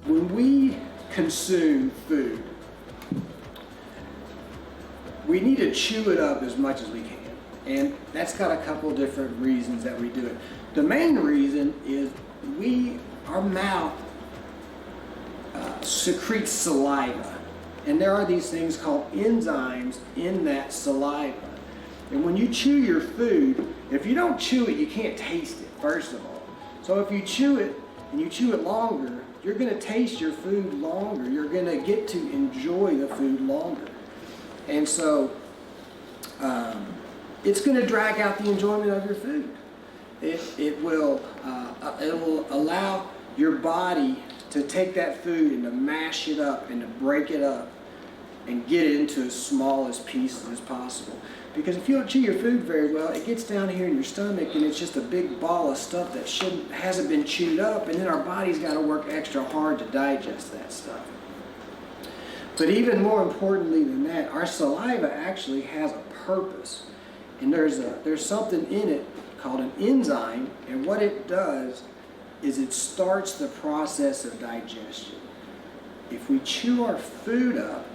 When we consume food, we need to chew it up as much as we can. And that's got a couple different reasons that we do it. The main reason is our mouth secretes saliva. And there are these things called enzymes in that saliva. And when you chew your food, if you don't chew it, you can't taste it, first of all. So if you chew it and you chew it longer, you're going to taste your food longer. You're going to get to enjoy the food longer. And so it's going to drag out the enjoyment of your food. It will allow your body to take that food and to mash it up and to break it up and get it into as small as pieces as possible. Because if you don't chew your food very well, it gets down here in your stomach and it's just a big ball of stuff that hasn't been chewed up, and then our body's got to work extra hard to digest that stuff. But even more importantly than that, our saliva actually has a purpose. And there's something in it called an enzyme, and what it does is it starts the process of digestion. If we chew our food up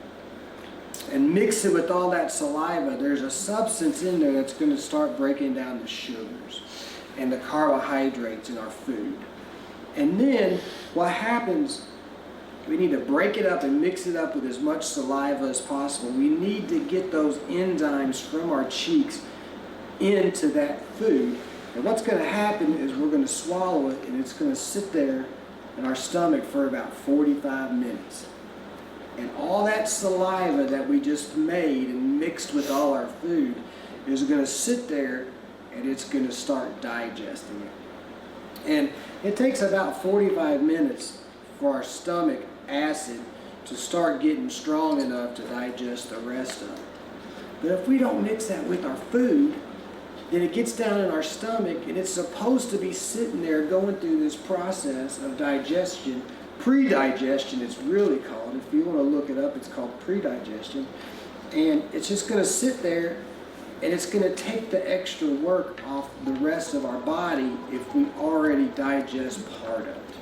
and mix it with all that saliva, there's a substance in there that's going to start breaking down the sugars and the carbohydrates in our food. And then what happens, we need to break it up and mix it up with as much saliva as possible. We need to get those enzymes from our cheeks into that food. And what's going to happen is we're going to swallow it, and it's going to sit there in our stomach for about 45 minutes. And all that saliva that we just made and mixed with all our food is going to sit there, and it's going to start digesting it. And it takes about 45 minutes for our stomach acid to start getting strong enough to digest the rest of it. But if we don't mix that with our food, then it gets down in our stomach, and it's supposed to be sitting there going through this process of digestion. Pre-digestion, it's really called. If you want to look it up, it's called pre-digestion. And it's just going to sit there, and it's going to take the extra work off the rest of our body if we already digest part of it.